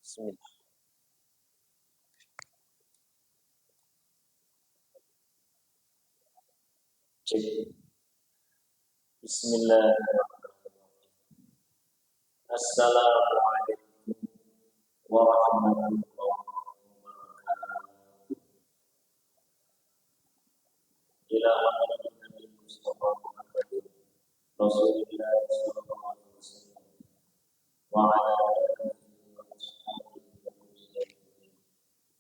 Bismillah. Cek. Bismillahirrahmanirrahim. Assalamualaikum warahmatullahi wabarakatuh. Ila Nabi Mustafa Muhammad Rasulullah sallallahu alaihi wasallam wa ala alihi wa ashabihi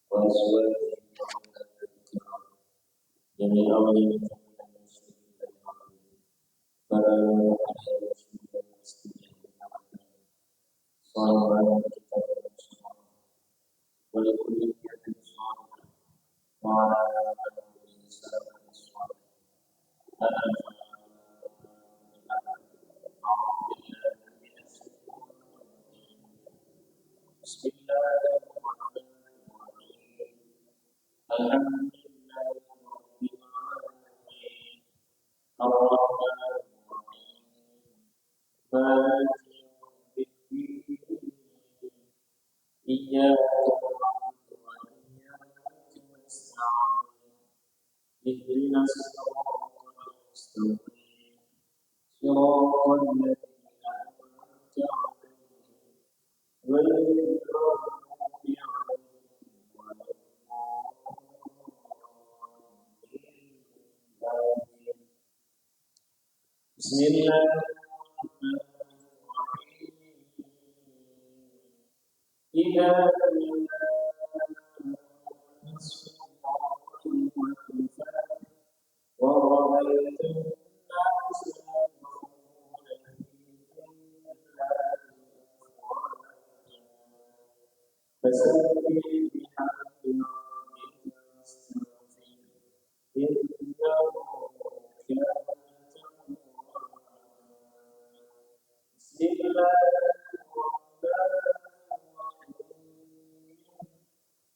wa azwajihi wa ummatihi jami awliya para sallallahu kita bersama boleh kuliah bersama wa ala alihi Bismillahirrahmanirrahim. Alhamdulillahirabbil alamin. Arrahmanirrahim. Maliki yaumiddin. Iyyaka na'budu wa iyyaka nasta'in. Ihdinas siratal mustaqim. Siratal ladzina an'amta 'alaihim ghairil maghdubi 'alaihim waladdallin. Bismillahirrahmanirrahim. Idza ورأيت الناس يدخلون في دين الله أفواجا فسبح بحمد ربك واستغفره إنه كان توابا. بسم الله الرحمن الرحيم.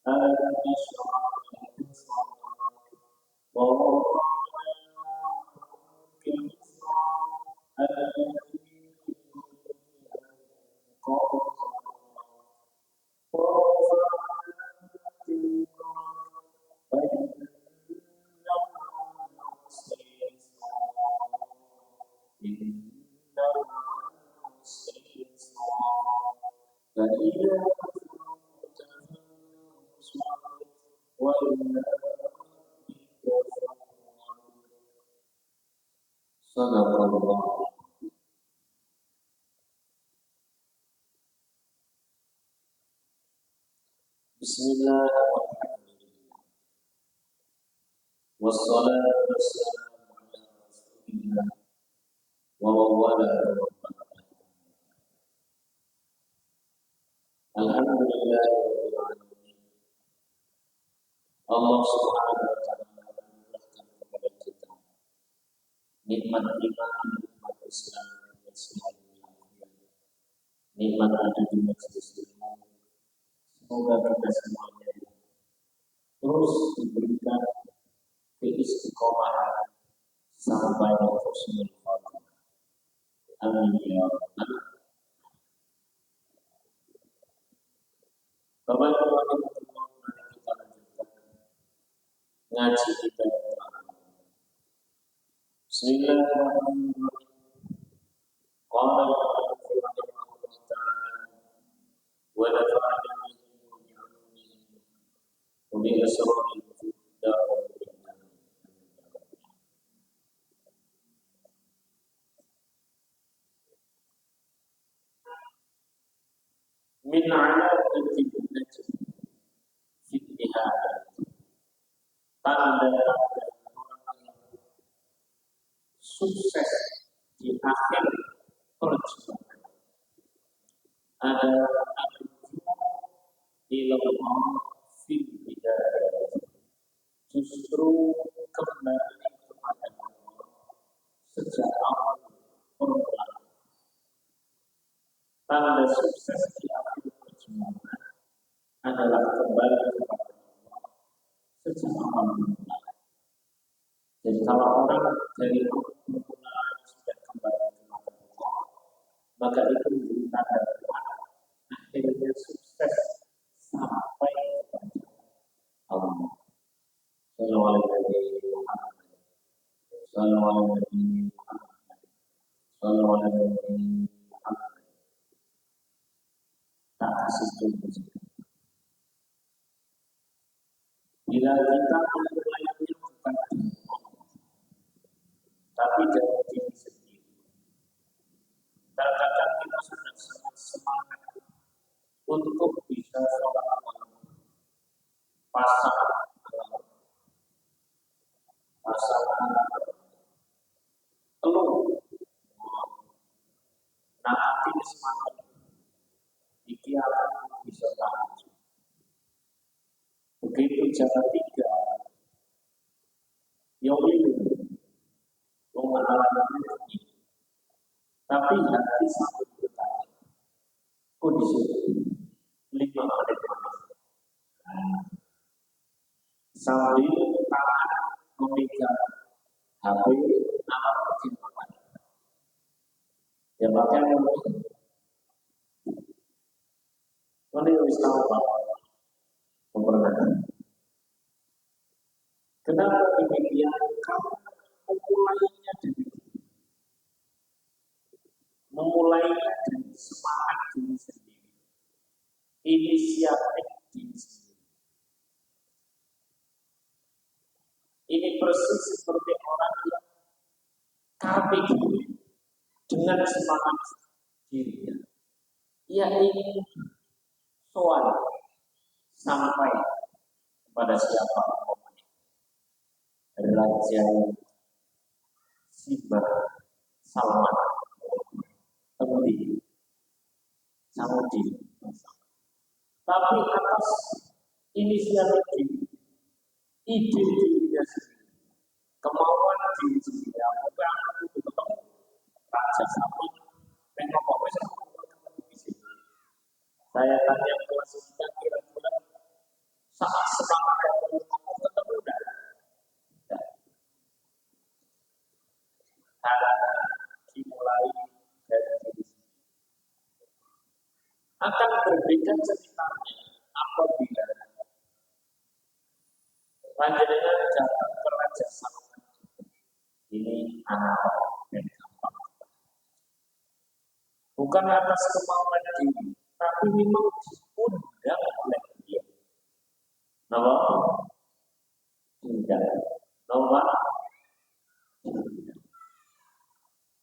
ألم نشرح لك صدرك ووضعنا عنك وزرك الذي أنقض ظهرك ورفعنا ذكرك فإن مع العسر يسرا إن مع العسر يسرا فإذا فرغت فانصب وإلى ربك فارغب. صدق الله. Bismillahirrahmanirrahim. Wassalatu wassalamu ala Rasulillah wa wala Alhamdulillah rabbil alamin. Allah Subhanahu wa taala menganugerahkan kepada kita nikmat iman, nikmat Islam, nikmat sehat, nikmat ada di majelis ilmu. Semoga kita semuanya terus diberikan keistiqomahan sampai husnul khotimah. Amin ya rabbal alamin. Bapak Ibu rahimahullah, mari kita lanjutkan ngaji kita yang pertama. Bismillahirrahmanirrahim. Qala al-mu'allif rahimahullah ta'ala wa nafa'ana bihi wa bi'ulumihi wa bi asrarihi fid darin. Min 'alamati an-najm fi nihayah. Tanda orang yang sukses di akhir perjuangan adalah ilallah fil bidayah, justru kembali kepada Allah sejak awal permulaan. Tanda sukses di akhir perjuangan adalah kembali kepada Allah sejak awal permulaan. Jadi kalau orang dari permulaan sudah kembali kepada Allah, maka itu menjadi tanda akhirnya sukses Sallallahu alaihi Muhammad. Sallallahu alaihi Muhammad. Sallallahu alaihi Muhammad. Tak kasih tunggu. Bila kita memulainya bukan tapi dari diri sendiri. Terkadang kita sudah sangat semangat untuk bisa sholat malam, pasang telur. Nah, hati semangat iki akan bisa maju. Begitu cara tiga, yang ini mengalami ini, tapi hati sampai bertanya, kondisi 5 menit sambil tangan memegang HP alat pertimbangan yang pakai ini harus tahu bahwa pemberantasan. Kenapa demikian? Karena memulainya dari semangat diri sendiri, inisiatif diri sendiri. Ini persis seperti orang yang karpe diri dengan semangat dirinya. Ia ingin soal sampai kepada siapa Raja Siba Salman Saudi. Tapi atas inisiatif ide dirinya sendiri, kemauan diri sendiri, bukan itu ketemu Raja Saudi yang ngomongnya saya tanya kelas kita kira-kira saat semangat ngomong ketemu enggak? Karena dimulai dari diri sendiri. Akan berbeda ceritanya apabila panjenengan datang ke Raja Salman. Ini anak yang gampang. Bukan atas kemauan diri, tapi memang diundang oleh dia. Nama? Tidak. Nama?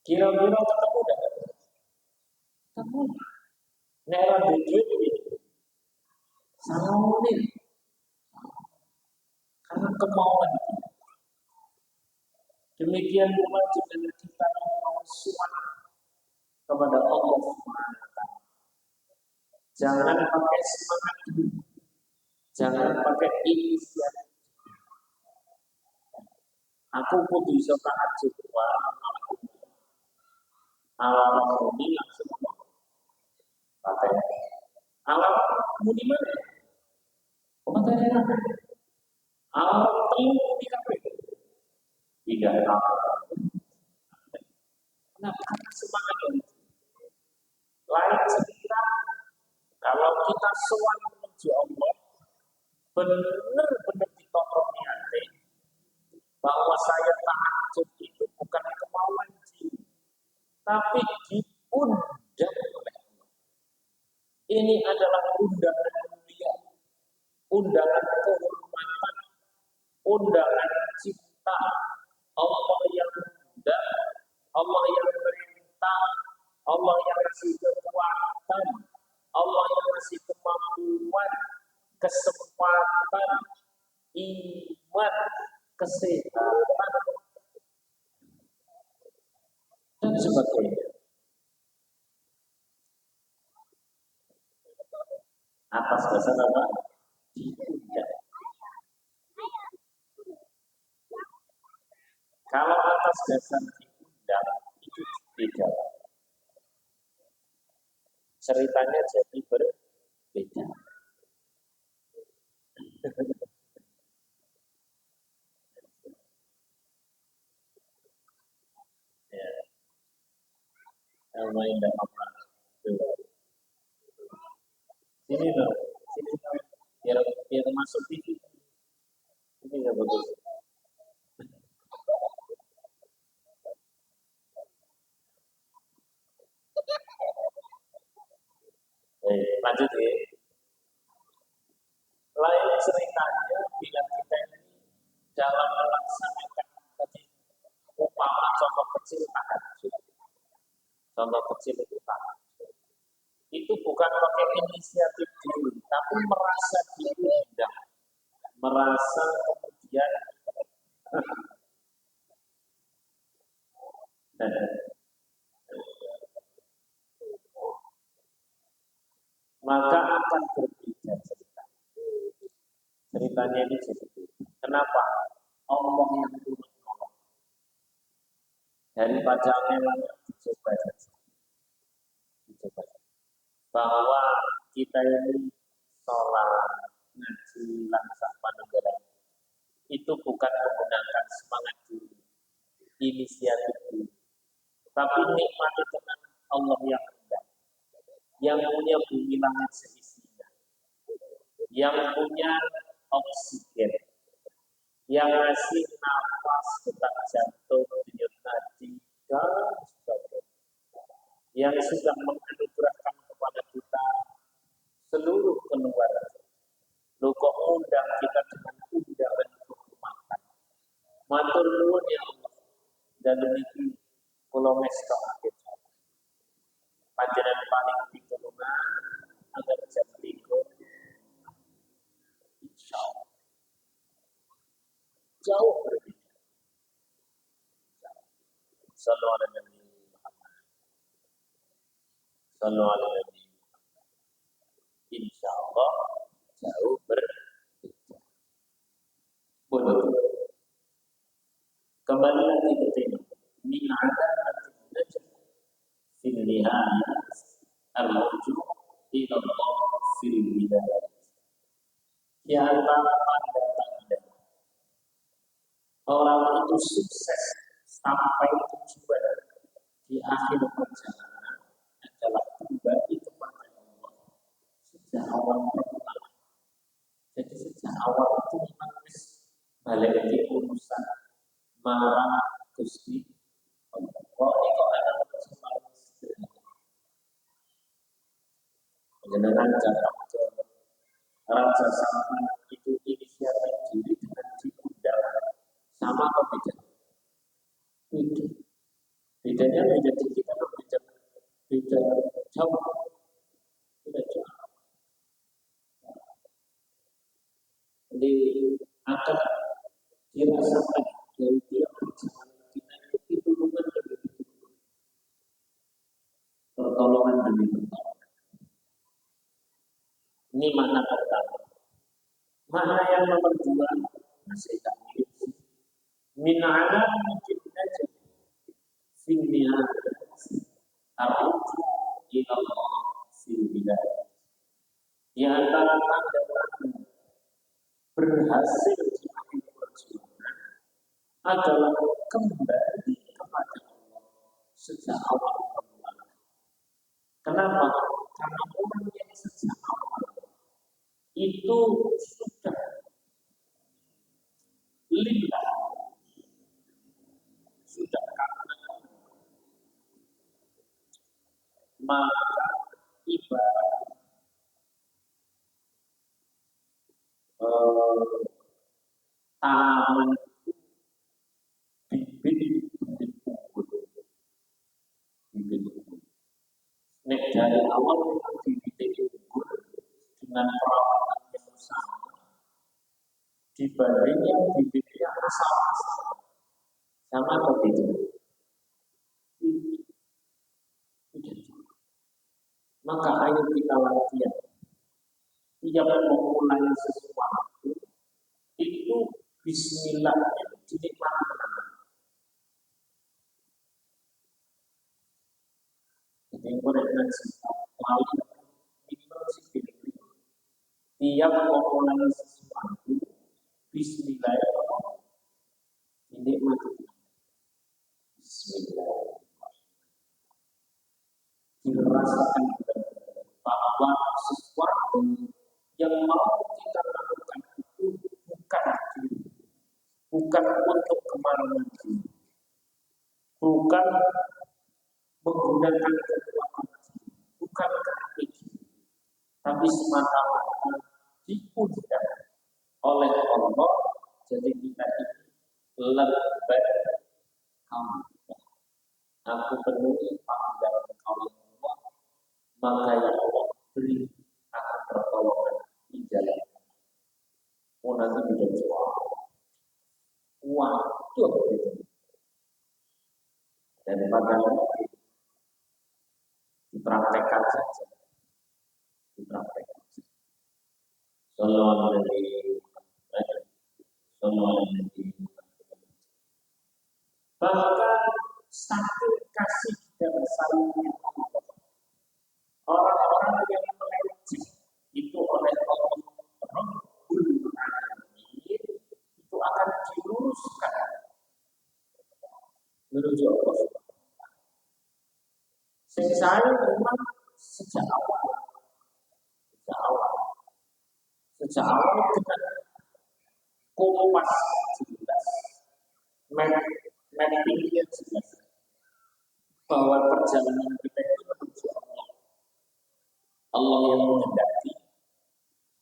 Kira-kira ketemu tidak? Ketemu. Nera duit ini. Sama ini. Karena kemauan dia. Demikian pula juga kita mau suat kepada Allah SWT. Jangan pakai semangat dulu. Jangan pakai inisiatif. Aku kudu iso tahajud alam ini langsung pakai alam muni mana? Pakai apa? Alam ilmu di kafe. Tidak apa. Kenapa semangat ini? Lain cerita kalau kita sowan menuju Allah, benar-benar ditokok niatnya bahwa saya tahajud itu bukan kemauan diri, tapi diundang oleh Allah. Ini adalah undangan mulia, undangan kehormatan, undangan cinta. Allah yang undang, Allah yang perintah, Allah yang kasih kekuatan, Allah yang kasih kemampuan, kesempatan, iman, kesehatan, dan sebagainya. Atas dasar apa? Diundang. Kalau atas dasar diundang itu beda. Ceritanya jadi berbeda. Ya. Nama indah apa? Sini loh, sini loh. Biar masuk TV. Ini nggak bagus. Lanjut ya. Lain ceritanya bila kita ini dalam melaksanakan umpama contoh kecil tahajud. Contoh kecil itu tahajud. Itu bukan pakai inisiatif diri, tapi merasa diundang, merasa kemudian maka akan berbeda cerita. Ceritanya ini jadi kenapa? Allah yang turun nolong daripada memang dicoba saja. Dicoba. Bahwa kita ini sholat, ngaji, langsung negara itu bukan menggunakan semangat diri, inisiatif diri, tapi nikmat itu kan Allah yang rendah, yang punya bumi langit seisinya, yang punya oksigen, yang ngasih nafas, detak jantung, denyut nadi, dan sebagainya, yang sudah menganugerahkan kepada kita seluruh keluarga. Lu kok undang kita dengan undangan untuk makan. Matur nuwun ya Allah. Dan demikian kula mesta akhir. Panjenengan paling pitulungan agar jam 3 insyaallah jauh berbeda. Sallallahu alaihi Muhammad. Sallallahu alaihi Muhammad. Insyaallah jauh berbeda. Boleh. Kembali lagi ke tema. Min adaratin najm fil nihayah al-ruju' ila Allah fil bidayah. Di antara tanda-tanda orang itu sukses sampai tujuan di akhir perjalanan adalah kembali kepada Allah sejak awal permulaan. Jadi sejak awal itu memang balik di urusan marah Gusti Allah. Kok itu ada kesempatan sederhana. Penjenengan datang ke Raja Salman itu inisiatif diri dengan diundang sama apa beda? Beda. Bedanya beda dikit atau beda jauh? Beda jauh. Jadi akan dirasakan dari tiap perjalanan kita itu bukan lebih pertolongan demi pertolongan. Ini makna pertama. Makna yang nomor 2 masih tak mirip. Min ala mungkin aja finnya arju ila Allah fil bidayah. Di antara tanda-tanda berhasil di akhir perjuangan adalah kembali kepada Allah sejak awal permulaan. Kenapa? Karena orang yang sejak awal itu sudah lillah, sudah karena maka ibarat tanaman bibit unggul. Nek dari awal memang bibit unggul dengan perawatan yang sama dibanding yang bibitnya asal-asal sama atau beda? Maka ayo kita latihan. Tiap memulai sesuatu itu bismillahnya dinikmati. Jadi koreknya melalui minimal sipil. Tiap memulai sesuatu bismillahirrahmanirrahim dinikmati. Bismillahirrahmanirrahim. Dirasakan bahwa sesuatu yang mau kita lakukan itu bukan untuk kemaluan diri, bukan menggunakan kekuatan diri, bukan karena diri, tapi semata-mata diundang oleh Allah. Jadi kita ini lebih kamu, aku penuhi panggilan Allah, maka ya Allah beri aku pertolongan di jalan. Oh nanti bisa jawab, waduh gitu. Daripada dipraktekkan saja, dipraktekkan. Sallallahu alaihi wasallam. Bahkan saking kasih dan sayangnya Allah, orang-orang yang melenceng itu oleh Allah Rabbul Alamin itu akan diluruskan menuju Allah. Saya memang sejak awal dengan kompas jelas, mappingnya jelas bahwa perjalanan kita itu menuju Allah. Allah yang menghendaki,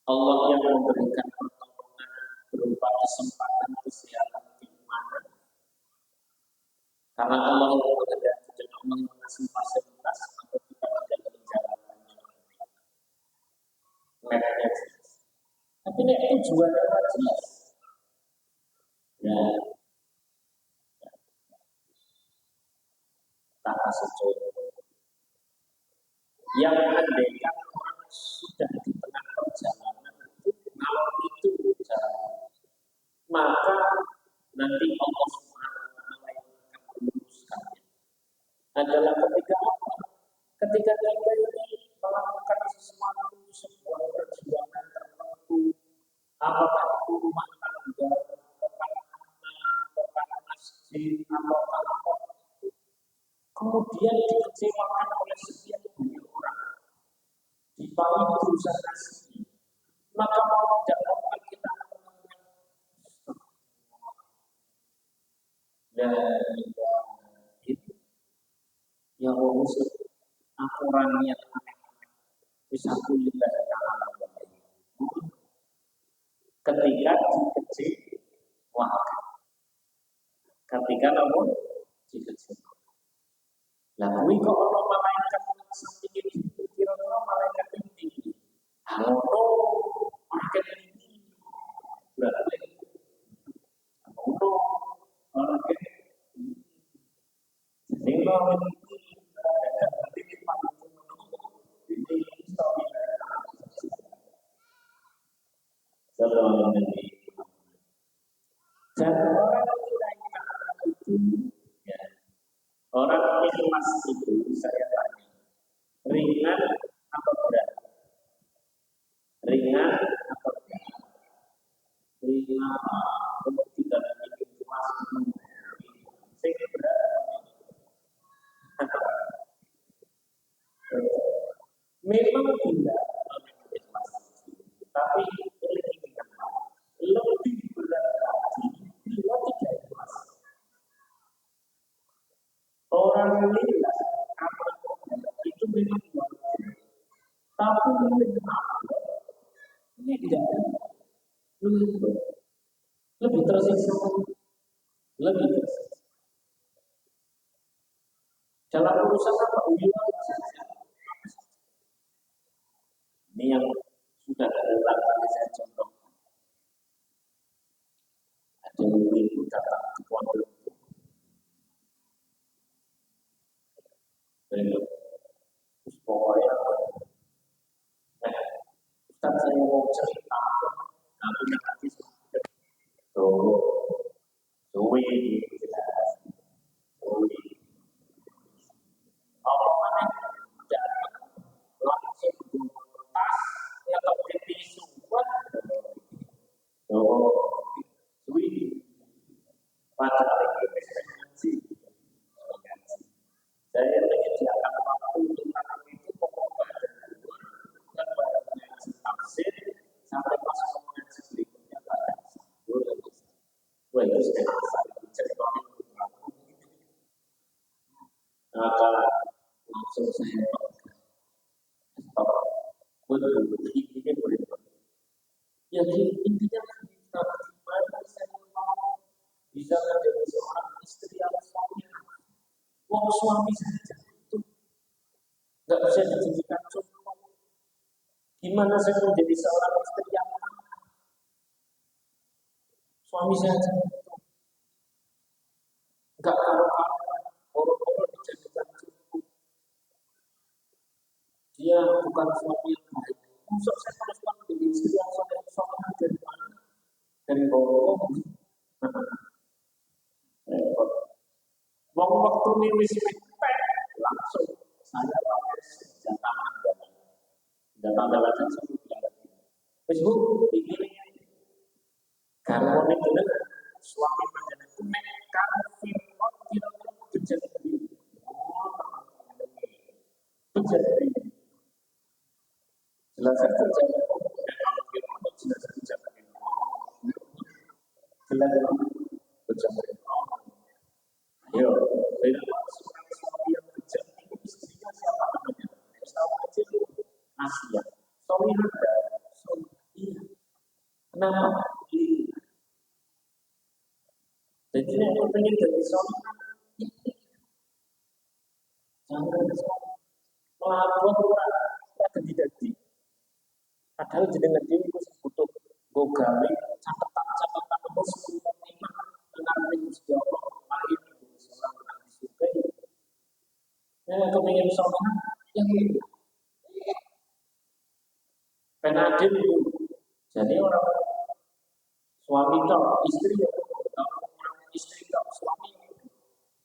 Allah yang memberikan pertolongan berupa kesempatan kesehatan keimanan. Karena Allah yang menghendaki dan Allah yang mengasih fasilitas untuk kita menjaga jalannya. Mapnya jelas. Tapi ini tujuannya jelas. Ya, tak kasih contoh. Yang andaikan orang sudah di tengah perjalanan itu kalau itu jalan, maka nanti Allah Subhanahu wa Ta'ala yang akan meluruskannya adalah ketika apa? Ketika kita ini melakukan sesuatu sebuah perjuangan tertentu, apakah itu rumah tangga, apakah anak, apakah masjid, apakah apa, kemudian dikecewakan oleh sekian banyak orang, dipaling berusaha kasih, maka mau tidak mau kita mengatakan dan itu yang harus aturannya bisa kuliah ketika dikecewakan, ketika namun dikecewakan. Nah, kuwi kok ana malaikat samping iki kira-kira malaikat tinggi. Ono malaikat tinggi. Berarti ono malaikat tinggi. Jadi kalau ini dan orang itu ya, orang ikhlas itu saya tanya ringan atau berat? Ringan atau berat? Ringan kalau tidak ikhlas saya berat. Memang tidak ikhlas, tapi lebih berat lagi bila tidak ikhlas. Orang lillah itu memang wajib, tapi ini tidak lebih tersiksa, lebih tersiksa. Dalam urusan apa? Hubungan saja. Ini yang sudah berulang kali saya contohkan. Ada ibu datang ke pondok. Terus pokoknya, Ustaz saya mau cerita, nanti nanti Zoe jelas, Zoe. Apa mana? Langsung tas atau tisu buat Zoe. Padahal ini ngaji. Saya menyediakan waktu untuk anak itu pokoknya dan mengaji tafsir sampai pas mengaji berikutnya pada Wah itu saya ceritanya maka langsung saya stop. betul ini berikut. Ya intinya kita bagaimana saya mau bisa menjadi seorang istri yang soleh. Wong suami saja itu nggak bisa dijadikan contoh. Gimana saya menjadi seorang istri yang suami saja nggak karuan, orang-orang dijadikan contoh. Dia bukan suami yang baik. Maksud saya harus menjadi istri yang soleh dari mana? Dari bawah. Wong waktu ini wis langsung saya pakai senjata andalan. Senjata andalan saya sebut lagi. Wis Bu, ini garwane jenengan suami panjenengan itu nek kan firman kira-kira bejat iki. Bejat iki. Jelas saja jangan kalau firman jelas saja jelas bejat. Ayo, saya seorang suami yang bejat ini istrinya siapa namanya? Tahu aja Asia. Suami ada, suami iya. Kenapa? Jadi yang penting jadi suami jangan melapor orang jadi. Padahal jenengan dhewe iku butuh nggo gawe catatan-catatan apa sepuluh lima dengan Gusti Allah lahir seorang anak disukai. Kepingin sholat yang ini. Penadin itu. Jadi orang suami tok, istri orang istri tok, suami.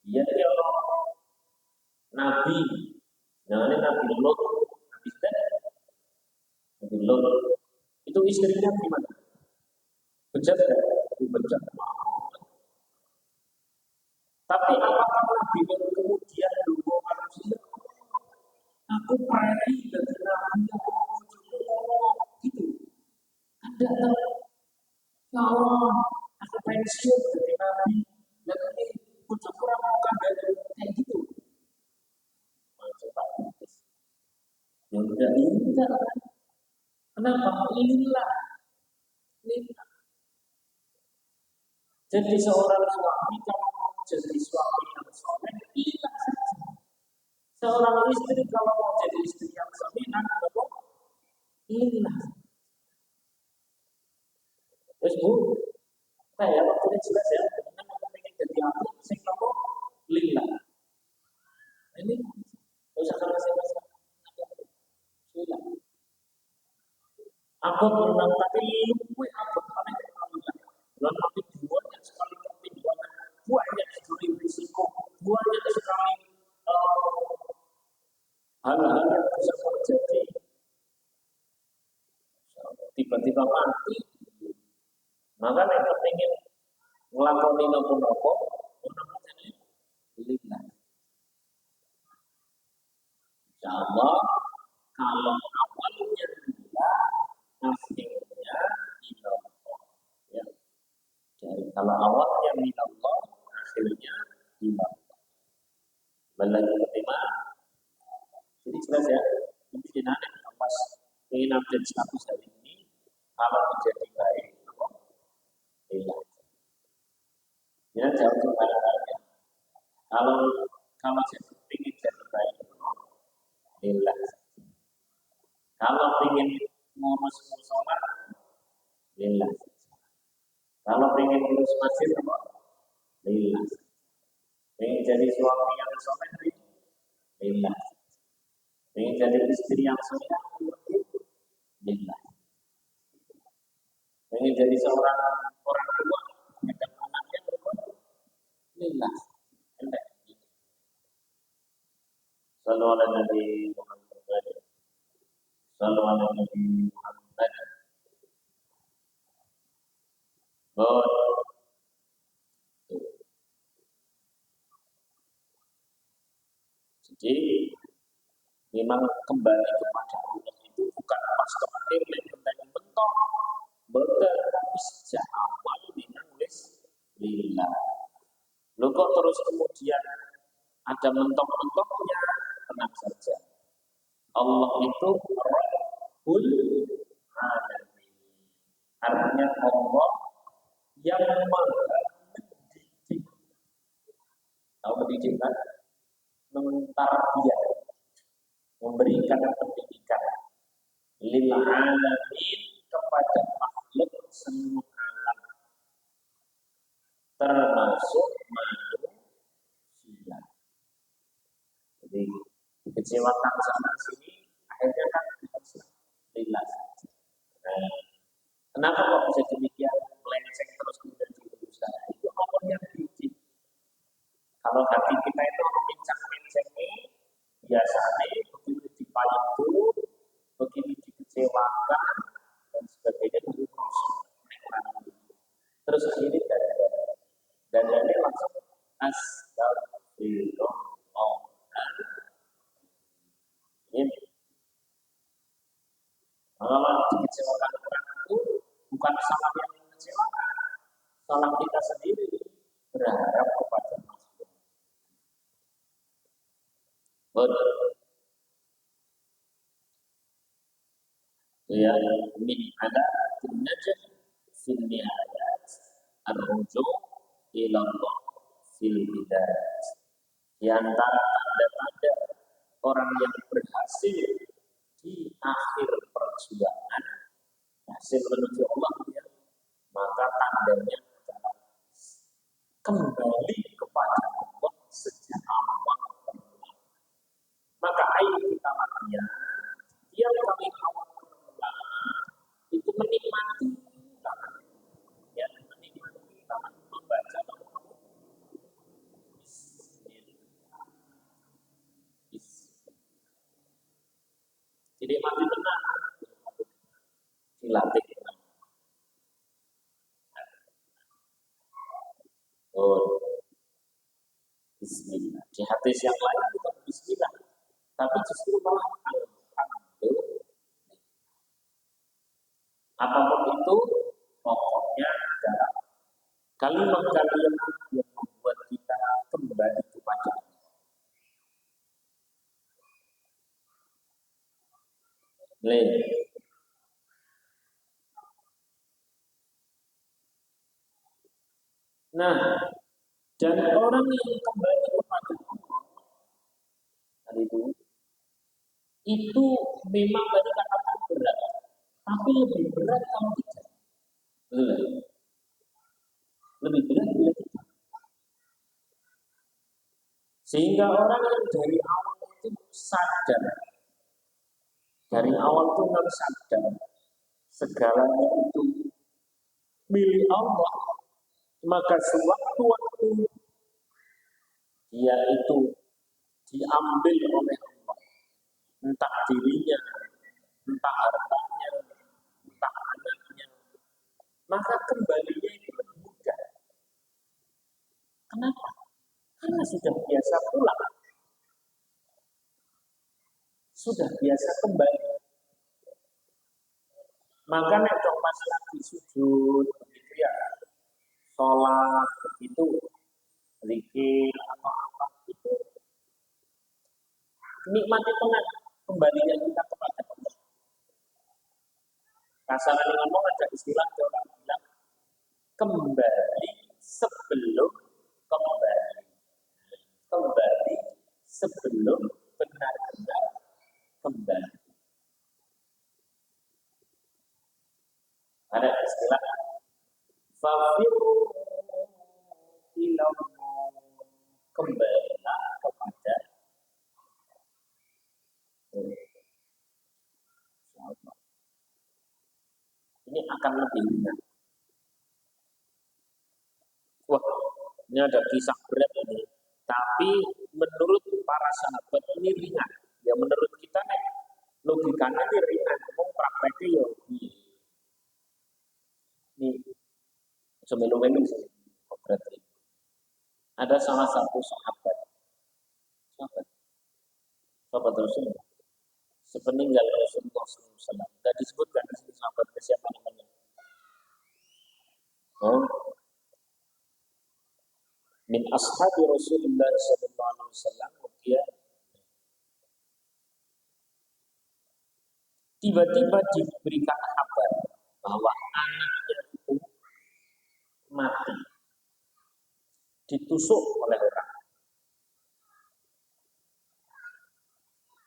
Dia orang nabi. Namanya Nabi Lot, Nabi Lot. Itu istrinya gimana? Bejat ya? Bejat. Tapi apakah Nabi Lot kemudian dulu manusia? Aku pergi dari Nabi gitu. Ada ya Allah, aku pensiun dari Nabi. Dan ini bujuk kurang makan dari kayak gitu. Ya udah indah kan? Kenapa? Inilah. Jadi seorang suami kalau mau jadi suami yang soleh, ilah saja. Seorang istri kalau mau jadi istri yang soleh, ilah. Terus Bu, saya waktu ini jelas ya, dengan aku ingin jadi aku, saya kamu lillah. Ini usah kalau saya lillah. Aku memang tapi lupa aku paling lillah. Lalu tapi banyak sekali pertimbangan, banyak sekali risiko, banyak sekali hal-hal yang bisa terjadi. Tiba-tiba mati. Maka yang penting ngelakoni nopo-nopo, nopo jadi lillah. Insya Allah kalau awalnya lillah, akhirnya ilallah. Ya. Jadi kalau awalnya minallah, akhirnya ilallah. Balik kelima, jadi jelas ya. Ini dinamik pas ingin update status hari ini, kalau menjadi baik, lillah. Ya jauh barangkali. Kalau saya ingin jadi baik, lillah. Kalau ingin ngurus musola, lillah. Kalau ingin ngurus masjid, lillah. Ingin jadi suami yang soleh, lillah. Ingin jadi istri yang soleh, lillah. Ingin jadi seorang orang tua, dan anaknya lillah. Sallu ala Nabi Muhammad. Sallu ala Nabi Muhammad. Jadi memang kembali kepada Allah itu bukan pas kemarin yang bentok, tapi sejak awal memang lillah. Lo kok terus kemudian ada mentok-mentoknya, tenang saja. Allah itu Rabb, alamin. Artinya Allah yang maha mendidik. Tahu mendidik kan? Mentarbiyah, memberikan pendidikan lil alamin kepada makhluk seluruh alam termasuk manusia. Jadi dikecewakan sana sini akhirnya kan lillah saja. Nah, kenapa kok bisa demikian melenceng terus kemudian berusaha? Itu Allah yang bikin. Kalau hati kita itu mencang-mencengi, biasanya begitu dipayatu, begitu dikecewakan dan sebagainya itu proses. Terus akhirnya dadanya langsung astagfirullah. Ini kalau dikecewakan orang itu bukan salah yang mengecewakan, salah kita sendiri berharap kepada manusia. Betul. Ya, min ada najah fil nihayat ar-ruju' ila Allah fil bidayat. Di antara tanda-tanda orang yang berhasil di akhir perjuangan, hasil menuju Allah, ya, maka tandanya adalah kembali kepada Allah sejak awal permulaan. Maka ayo kita latihan tiap kali awal permulaan itu menikmati tangan, ya, menikmati tangan membaca jadi mati tenang, dilatih. Oh, Bismillah. Di hadis yang lain bukan Bismillah, tapi justru malah Alhamdulillah. Apapun itu, pokoknya adalah kalimat-kalimat yang membuat kita kembali kepada Allah. Nah, dan orang yang kembali kepada Allah itu memang tadi katakan berat, tapi lebih berat kalau tidak. Lebih berat bila tidak. Sehingga orang yang dari awal itu sadar, dari awal itu harus sadar segalanya itu milik Allah, maka sewaktu-waktu dia itu diambil oleh Allah, entah dirinya, entah hartanya, entah anaknya, maka kembalinya itu lebih mudah. Kenapa? Karena sudah biasa pulang, sudah biasa kembali. Maka nek pas lagi sujud begitu ya, sholat begitu, zikir atau apa itu, nikmati tenang kembalinya kita kepada Allah. Kasarnya ngomong ada istilah orang bilang kembali sebelum kembali, kembali sebelum benar-benar kembali. Ada istilah fafiru ilallah, kembalilah kepada Allah. Ini akan lebih ringan. Wah, ini ada kisah berat ini. Tapi menurut para sahabat ini ringan. Ya menurut kita nih, logikanya ini ringan. Mau prakteknya ya ini semelu-melu sih. Berarti ada salah satu sahabat Rasulullah sepeninggal Rasulullah SAW. Tidak disebutkan di sini sahabatnya siapa namanya. Min ashabi Rasulullah SAW dia tiba-tiba diberikan kabar bahwa anaknya itu mati, ditusuk oleh orang.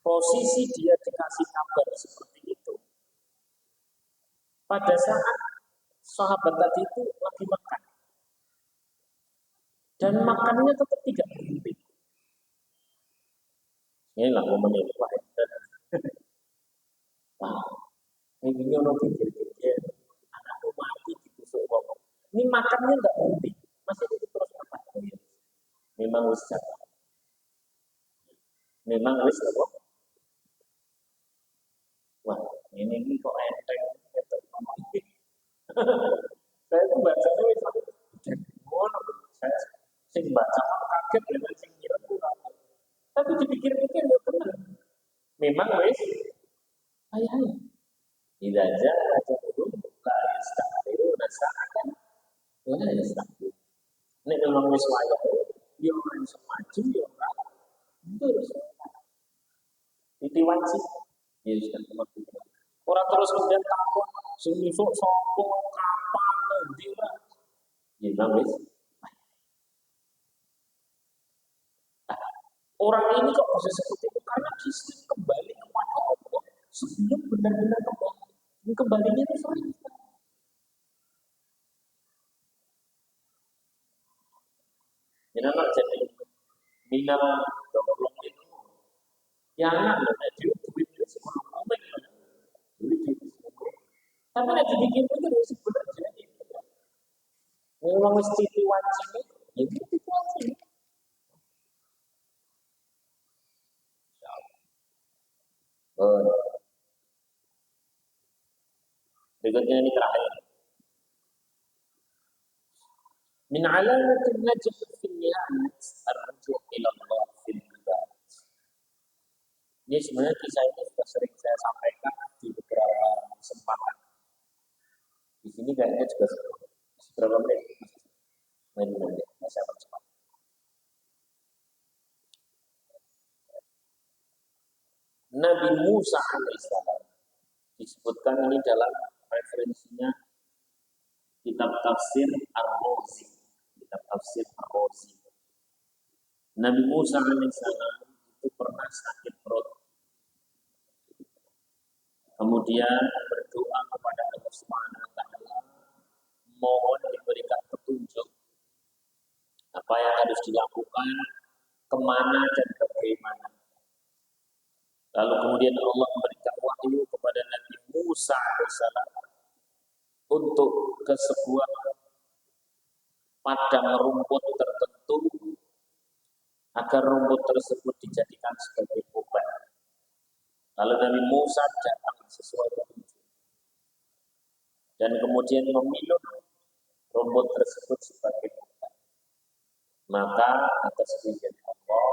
Posisi dia dikasih kabar seperti itu, pada saat sahabat tadi itu lagi makan, dan makannya tetap tidak berhenti. Inilah momen ini, Pak. Wah, ini orang pikir-pikir, anakku mati ditusuk orang. Ini makannya nggak berhenti, masih terus makan. Memang wis jatuh. Memang wis apa? Wah, ini kok enteng gitu. Saya tuh bacanya wis ngono. Saya sing baca kaget dengan sing kira kurang. Tapi dipikir-pikir ya benar. Memang wis ayah. Tidak aja belum la yastaqiru nasa'atan wala yastaqiru. Nek memang wis wayah, dia orang semaju ya ora. Terus ditiwanci. Ya sudah mati. Orang terus kemudian takut, sumisuk sopo kapan nanti ora. Ya memang wis. Orang ini kok bisa seperti itu karena dia kembali kepada Allah sebelum benar-benar kembali. Kembalinya itu sering. Jadi anak jadi minal tolong itu. Ya anak loh, dia duit itu semua komen. Duit itu semua. Tapi lagi bikin itu dari sebenarnya itu. Memang mesti diwajib ini, ya itu wajib. Berikutnya ini terakhir. Min alamatin najah fil ni'mat ar-ruju' ila Allah fil ibadah. Ini sebenarnya kisah ini sudah sering saya sampaikan di beberapa kesempatan. Di sini kayaknya juga beberapa menit. Menit, saya percepat. Nabi Musa alaihissalam disebutkan ini dalam referensinya kitab tafsir Ar-Razi. Kitab tafsir Ar-Razi. Nabi Musa alaihissalam itu pernah sakit perut. Kemudian berdoa kepada Allah Subhanahu wa taala, mohon diberikan petunjuk apa yang harus dilakukan, kemana dan bagaimana. Lalu kemudian Allah memberikan wahyu kepada Nabi Musa alaihissalam untuk ke sebuah padang rumput tertentu agar rumput tersebut dijadikan sebagai obat. Lalu Nabi Musa datang sesuai petunjuk dan kemudian meminum rumput tersebut sebagai obat. Maka atas izin Allah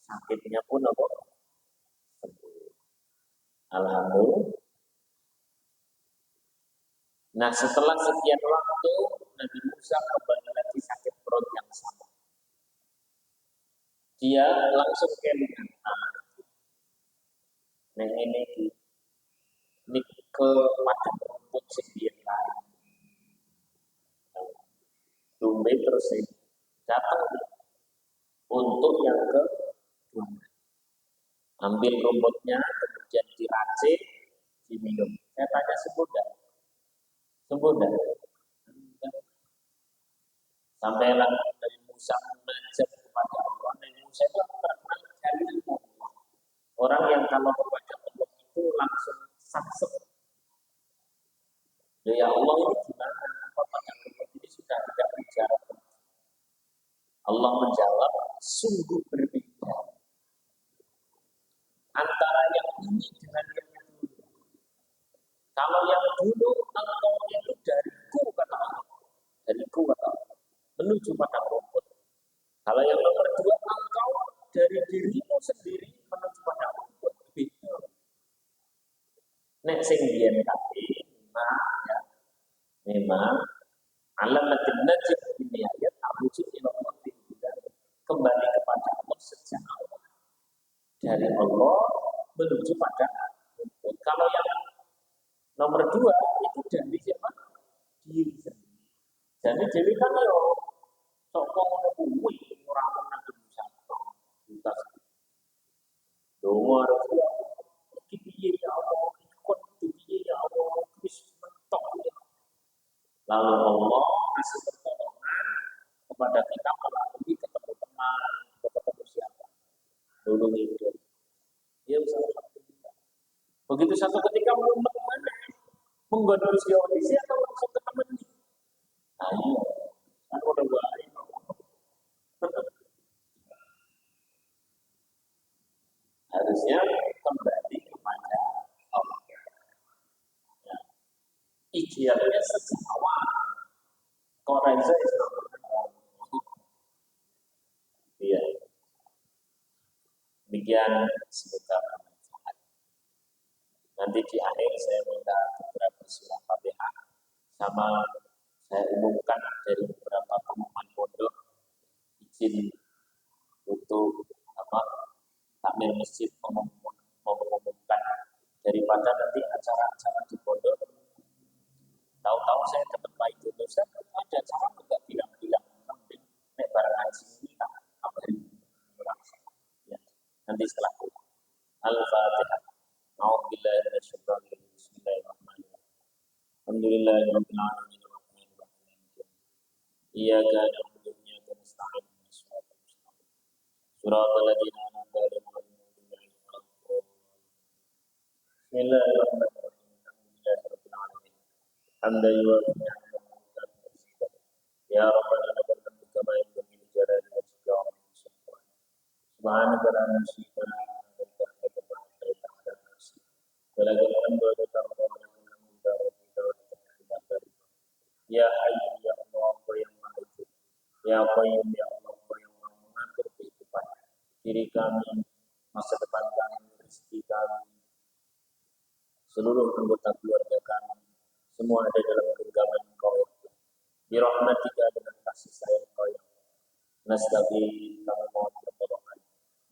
sakitnya pun apa? Sembuh. Alhamdulillah. Nah setelah sekian waktu Nabi Musa kembali lagi sakit perut yang sama. Dia langsung kelingan. Nah ini ke padang rumput sendiri lain. Tumbe terus datang untuk yang kedua. Ambil rumputnya, kemudian diracik, diminum. Saya tanya sembuh dah. Sembuh dah. Sampailah dari Musa menajat kepada Allah. Nabi Musa itu terkenal dari Allah. Orang yang kalau kepada Allah itu langsung saksep. Ya Allah ini gimana? Apa padang rumput ini sudah tidak bicara? Allah menjawab, sungguh berbeda antara yang ini dengan yang dulu. Kalau yang dulu engkau itu dariku kata Allah, dariku kata Allah, menuju pada rumput. Kalau yang nomor dua engkau dari dirimu sendiri menuju pada rumput. Begitu. Nek sing biyen tapi memang alamatin najib ini ayat arujud ila Allah kembali kepada Allah sejak awal. Dari Allah menuju pada rumput. Kalau yang Nomor dua itu dari siapa? Diri sendiri. Jadi dewi kan yo sok ngono kuwi ora menang satu. Kita dongo harus iki piye ya Allah, ikut piye ya Allah, wis mentok ya. Lalu Allah kasih pertolongan kepada kita melalui ketemu teman, ketemu siapa. Dulu itu. Dia bisa kita. Begitu satu ketika mumet mana? Menggoda usia audisi atau langsung ke teman ini? Ayo, aku udah baik. Harusnya kembali kepada Allah. Ya. Idealnya sejauh Korenza itu iya. Demikian semoga bermanfaat. Nanti di akhir saya minta beberapa surah Fatihah sama saya umumkan dari beberapa pengumuman pondok izin untuk takmir masjid mengumumkan daripada nanti acara-acara di pondok tahu-tahu saya dapat baik itu saya ada acara juga bilang-bilang nanti nek barang haji ini tak kabarin ya nanti setelah itu Al-Fatihah. A'udzubillahi minasyaitonir rajim. Bismillahirrahmanirrahim. Alhamdulillahirabbil alamin arrahmanir rahim. Iyyaka na'budu wa iyyaka nasta'in. Shiratal ladzina an'amta 'alaihim ghairil maghdubi 'alaihim waladdallin. Bismillahirrahmanirrahim. Alhamdulillahirabbil alamin. Hamdan yuwafi ni'amahu wa yukafi. Ya Rabbana lakal hamdu kama yanbaghi li jalali wajhika wa 'azimi sultanik. Subhanaka la nuhsi thanaa'an 'alaika anta kama athnayta 'ala nafsik. Walakal hamdu wa lakal hamdu wa lakal hamdu. Ya Hayyu ya Allah yang Maha Hidup. Ya Qayyum ya Allah yang Maha mengatur kehidupan diri kami, masa depan kami, rezeki kami, seluruh anggota keluarga kami, semua ada dalam genggaman Engkau ya Allah. Bi rahmatika dengan kasih sayang Engkau ya Allah. Nastaghfir kami mohon pertolongan.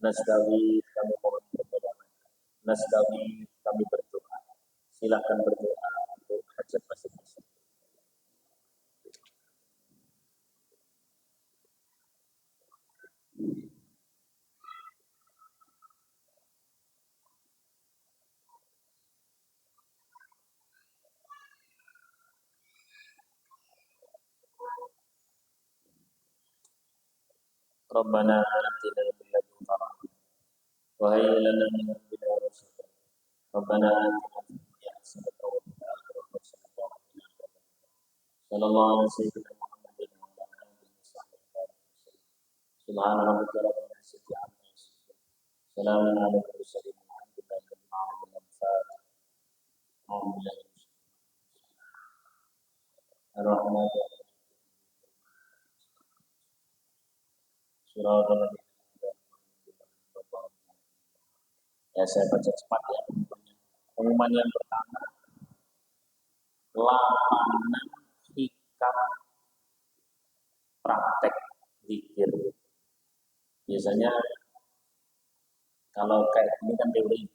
Nastaghfir kami mohon pertolongan. Nastaghfir kami berdoa. Silakan berdoa untuk hajat masing-masing. Rabbana atina min ladunka rahmah wa hayyi lana min amrina rashada. Rabbana atina fid dunya hasanatan wa fil akhirati hasanatan wa qina adzabannar. Sallallahu alaihi wasallam Muhammadin wa ala alihi wasallam. Subhana rabbika rabbil izzati amma yasifun. Salamun alal mursalin walhamdulillahi rabbil alamin. Al-Fatihah. Ar-Rahman Surah ya saya baca cepat ya pengumumannya. Pengumuman yang pertama, lapangan hikam praktek zikir. Biasanya kalau kayak ini kan teori,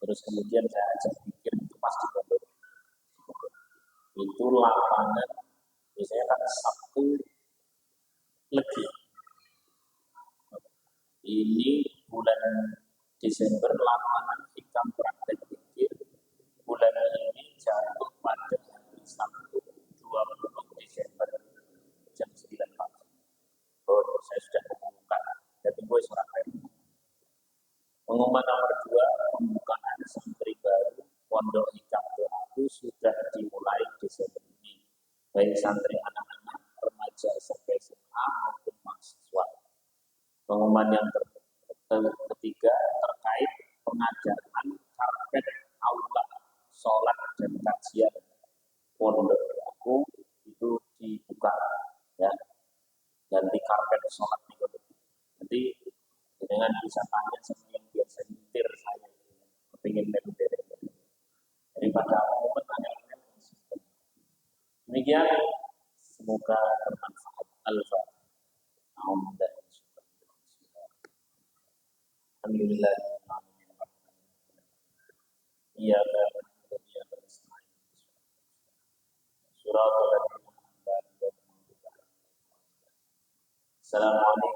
terus kemudian saya ajak zikir itu pasti pondok. Itu lapangan biasanya kan Sabtu Legi. Ini bulan Desember lapangan hikam praktek zikir. Bulan ini jatuh pada hari Sabtu 20 Desember jam 9 pagi. Oh, saya sudah mengumumkan. Jadi gue surat pengumuman nomor 2, pembukaan santri baru Pondok Hikam Doaku sudah dimulai Desember ini. Baik santri anak-anak, remaja sampai SMA maupun mahasiswa. Pengumuman yang ketiga terkait pengajaran karpet aula sholat dan kajian Pondok Doaku itu dibuka ya, ganti karpet sholat itu. Nanti dengan bisa tanya sama yang biasa nyetir saya kepingin member daripada momen tanya. Demikian semoga bermanfaat. Al-Fatihah. Alhamdulillah. Iya, Assalamualaikum